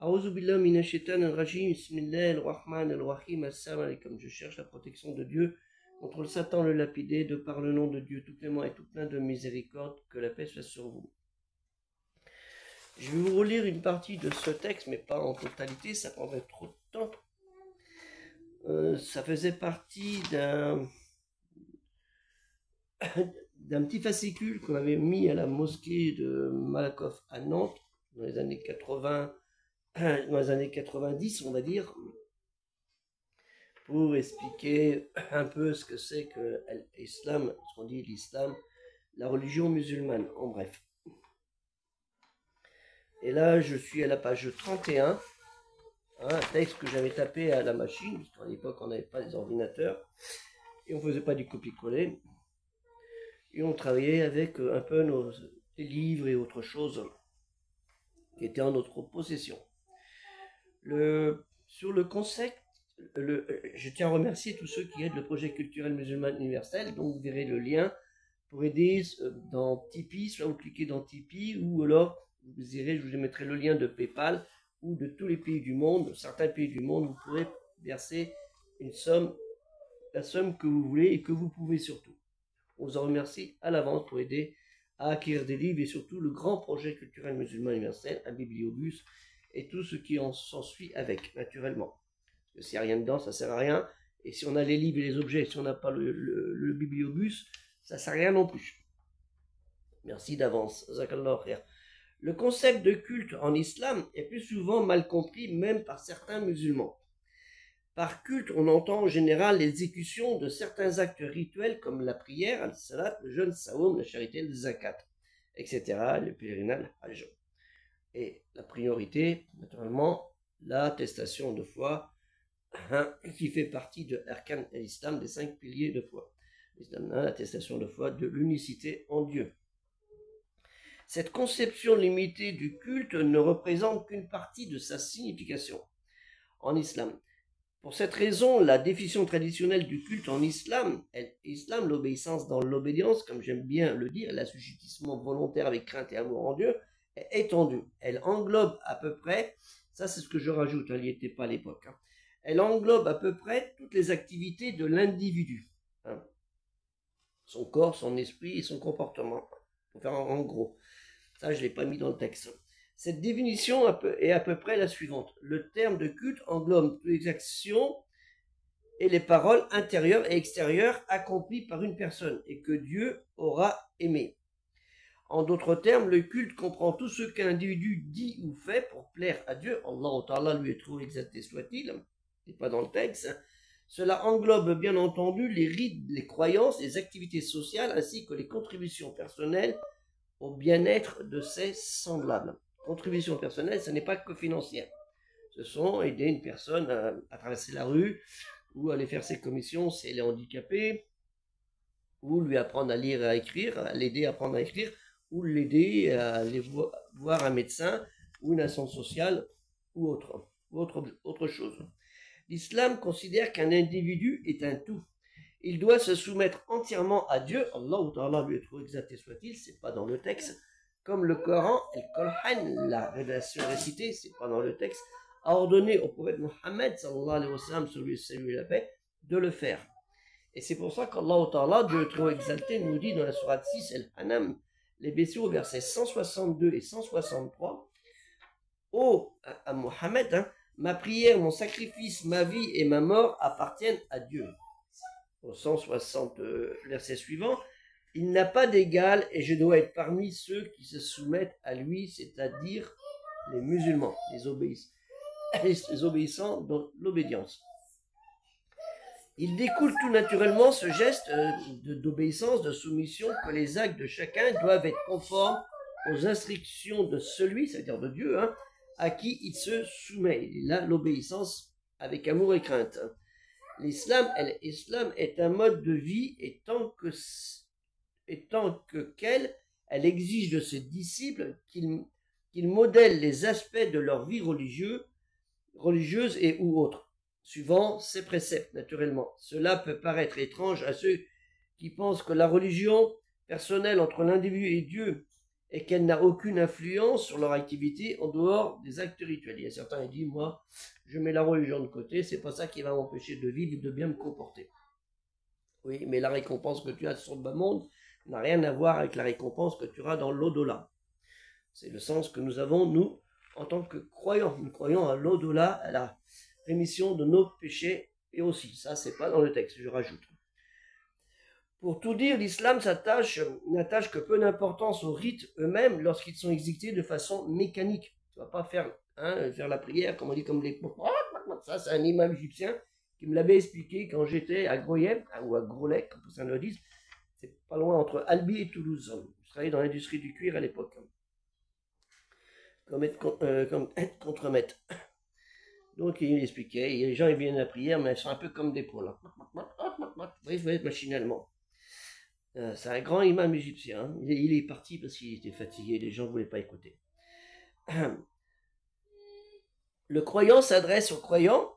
A'udhu billahi minash shaitanir rajim, bismillahir rahmanir rahim, assalamu alaikum. Je cherche la protection de Dieu contre le Satan le lapidé, de par le nom de Dieu tout clément et tout plein de miséricorde, que la paix soit sur vous. Je vais vous relire une partie de ce texte, mais pas en totalité, ça prendrait trop de temps. Ça faisait partie d'un petit fascicule qu'on avait mis à la mosquée de Malakoff à Nantes dans les années 80, dans les années 90, on va dire, pour expliquer un peu ce que c'est que l'islam, ce qu'on dit l'islam, la religion musulmane, en bref. Et là, je suis à la page 31, un texte que j'avais tapé à la machine, parce qu'à l'époque, on n'avait pas des ordinateurs, et on ne faisait pas du copier-coller, et on travaillait avec un peu nos livres et autres choses qui étaient en notre possession. Sur le concept, je tiens à remercier tous ceux qui aident le projet culturel musulman universel, donc vous verrez le lien pour aider dans Tipeee, soit vous cliquez dans Tipeee, ou alors vous irez, je vous mettrai le lien de PayPal, ou de tous les pays du monde, certains pays du monde, vous pourrez verser une somme, la somme que vous voulez et que vous pouvez surtout. On vous en remercie à l'avance pour aider à acquérir des livres et surtout le grand projet culturel musulman universel, un bibliobus, et tout ce qui s'ensuit avec, naturellement. Parce que s'il n'y a rien dedans, ça ne sert à rien. Et si on a les livres et les objets, si on n'a pas le bibliobus, ça ne sert à rien non plus. Merci d'avance. Zakallah khair. Le concept de culte en islam est plus souvent mal compris, même par certains musulmans. Par culte, on entend en général l'exécution de certains actes rituels comme la prière, al-salat, le jeûne, saoum, la charité, le zakat, etc., le pèlerinage, le hajj. Et la priorité, naturellement, l'attestation de foi, qui fait partie de Arkan al-Islam, des 5 piliers de foi. L'attestation de foi de l'unicité en Dieu. Cette conception limitée du culte ne représente qu'une partie de sa signification en islam. Pour cette raison, la définition traditionnelle du culte en islam, l'obéissance dans l'obédience, comme j'aime bien le dire, l'assujettissement volontaire avec crainte et amour en Dieu, est étendue. Elle englobe à peu près, ça c'est ce que je rajoute, il n'y était pas à l'époque, elle englobe à peu près toutes les activités de l'individu. Son corps, son esprit et son comportement. Pour faire en gros. Ça, je ne l'ai pas mis dans le texte. Cette définition est à peu près la suivante. Le terme de culte englobe toutes les actions et les paroles intérieures et extérieures accomplies par une personne et que Dieu aura aimé. En d'autres termes, le culte comprend tout ce qu'un individu dit ou fait pour plaire à Dieu. Allah Ta'ala lui est trop exalté soit-il. C'est pas dans le texte. Cela englobe bien entendu les rites, les croyances, les activités sociales ainsi que les contributions personnelles au bien-être de ses semblables. Contribution personnelle, ce n'est pas que financière. Ce sont aider une personne à traverser la rue, ou aller faire ses commissions si elle est handicapée, ou lui apprendre à lire et à écrire, l'aider à apprendre à écrire, ou l'aider à aller voir un médecin, ou une assistante sociale, ou autre chose. L'islam considère qu'un individu est un tout. Il doit se soumettre entièrement à Dieu. Allah Ta'ala lui est trop exalté soit-il, c'est pas dans le texte. Comme le Coran, el-Qur'an, la révélation récitée, c'est pas dans le texte, a ordonné au prophète Mohammed, sallallahu alayhi wa sallam, sur lui salut et la paix, de le faire. Et c'est pour ça qu'Allah Ta'ala, Dieu est trop exalté, nous dit dans la sourate 6, el-Anam, les bestiaux, versets 162 et 163, ô à Mohammed, ma prière, mon sacrifice, ma vie et ma mort appartiennent à Dieu. Au 160 verset suivant, il n'a pas d'égal et je dois être parmi ceux qui se soumettent à lui, c'est-à-dire les musulmans, les obéissants dans l'obédience. Il découle tout naturellement ce geste d'obéissance, de soumission, que les actes de chacun doivent être conformes aux instructions de celui, c'est-à-dire de Dieu, à qui il se soumet. Il a l'obéissance avec amour et crainte. L'islam est un mode de vie et tant que qu'elle exige de ses disciples qu'ils modèlent les aspects de leur vie religieuse et ou autre, suivant ses préceptes, naturellement. Cela peut paraître étrange à ceux qui pensent que la religion personnelle entre l'individu et Dieu et qu'elle n'a aucune influence sur leur activité en dehors des actes rituels. Il y a certains qui disent, moi, je mets la religion de côté, c'est pas ça qui va m'empêcher de vivre et de bien me comporter. Oui, mais la récompense que tu as sur le bas monde n'a rien à voir avec la récompense que tu auras dans l'au-delà. C'est le sens que nous avons, nous, en tant que croyants. Nous croyons à l'au-delà, à la rémission de nos péchés, et aussi, ça, c'est pas dans le texte, je rajoute. Pour tout dire, l'islam n'attache que peu d'importance aux rites eux-mêmes lorsqu'ils sont exécutés de façon mécanique. Tu vas pas faire la prière, comme on dit, comme les... Ça, c'est un imam égyptien qui me l'avait expliqué quand j'étais à Groyem, ou à Grolec, comme ça le disent. C'est pas loin entre Albi et Toulouse. Je travaillais dans l'industrie du cuir à l'époque. Comme être contre-maître. Donc il expliquait, les gens ils viennent à la prière, mais elles sont un peu comme des poules. Vous voyez, machinalement. C'est un grand imam égyptien. Hein. Il est parti parce qu'il était fatigué, les gens ne voulaient pas écouter. Le croyant s'adresse aux croyants.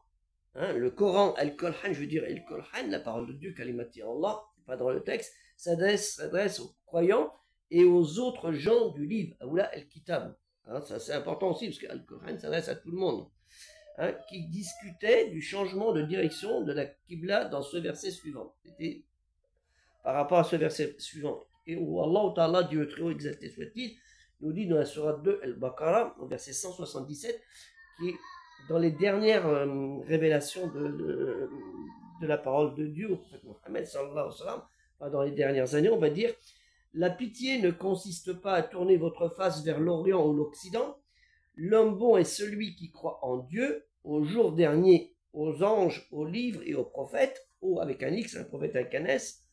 Hein, le Coran, Al-Qur'an, je veux dire Al-Qur'an, la parole de Dieu, Kalimati Allah, pas dans le texte, s'adresse aux croyants et aux autres gens du livre, Aoula Al-Kitab. Hein, ça c'est important aussi parce que Al-Qur'an s'adresse à tout le monde. Hein, qui discutait du changement de direction de la Qibla dans ce verset suivant. C'était par rapport à ce verset suivant. Et où Allah Ta'ala, Dieu très haut exalté soit-il, nous dit dans la sourate 2 Al-Baqarah, au verset 177, qui est dans les dernières révélations de la parole de Dieu au prophète Mohammed sallallahu alayhi wa sallam, dans les dernières années, on va dire, la pitié ne consiste pas à tourner votre face vers l'Orient ou l'Occident. L'homme bon est celui qui croit en Dieu, au jour dernier, aux anges, aux livres et aux prophètes, avec un X, un prophète avec un S,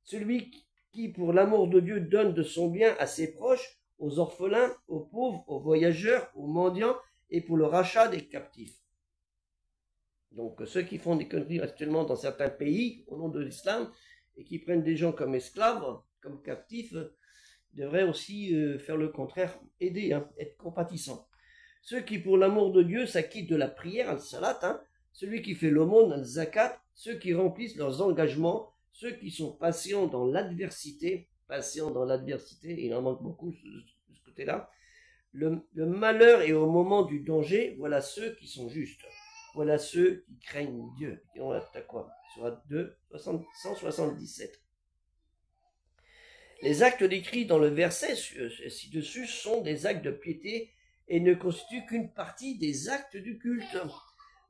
celui qui, pour l'amour de Dieu, donne de son bien à ses proches, aux orphelins, aux pauvres, aux voyageurs, aux mendiants, et pour le rachat des captifs. Donc ceux qui font des conneries actuellement dans certains pays, au nom de l'islam, et qui prennent des gens comme esclaves, comme captifs, devraient aussi faire le contraire, aider, être compatissants. Ceux qui, pour l'amour de Dieu, s'acquittent de la prière, al-salat, celui qui fait l'aumône, al-zakat, ceux qui remplissent leurs engagements, ceux qui sont patients dans l'adversité, il en manque beaucoup de ce côté-là. Le malheur est au moment du danger, voilà ceux qui sont justes. Voilà ceux qui craignent Dieu. Et on a quoi? Surat 2, 177. Les actes décrits dans le verset ci-dessus sont des actes de piété et ne constituent qu'une partie des actes du culte.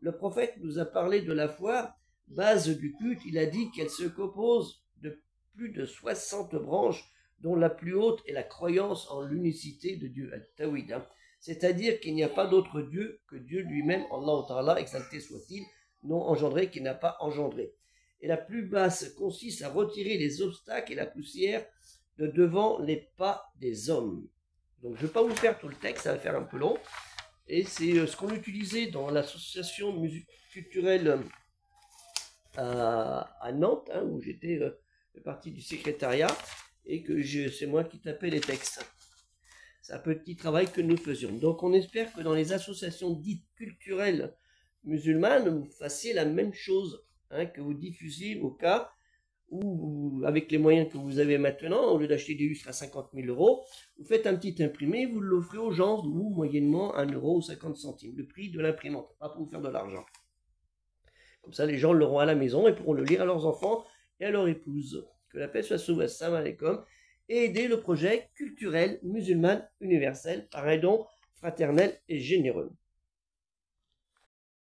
Le prophète nous a parlé de la foi, base du culte. Il a dit qu'elle se compose de plus de 60 branches, dont la plus haute est la croyance en l'unicité de Dieu, al-Tawhid. C'est-à-dire qu'il n'y a pas d'autre Dieu que Dieu lui-même, Allah Ta'ala, exalté soit-il, non engendré, qui n'a pas engendré. Et la plus basse consiste à retirer les obstacles et la poussière de devant les pas des hommes. Donc je ne vais pas vous faire tout le texte, ça va faire un peu long. Et c'est ce qu'on utilisait dans l'association culturelle à Nantes, où j'étais partie du secrétariat, et que c'est moi qui tapais les textes. C'est un petit travail que nous faisions. Donc on espère que dans les associations dites culturelles musulmanes, vous fassiez la même chose, que vous diffusiez au cas où, avec les moyens que vous avez maintenant, au lieu d'acheter des lustres à 50 000 euros, vous faites un petit imprimé, vous l'offrez aux gens, ou moyennement 1 euro ou 50 centimes, le prix de l'imprimante, pas pour vous faire de l'argent. Comme ça, les gens l'auront à la maison et pourront le lire à leurs enfants et à leur épouse. Que la paix soit sur vous, assalamu alaikum, et aider le projet culturel musulman universel par un don fraternel et généreux.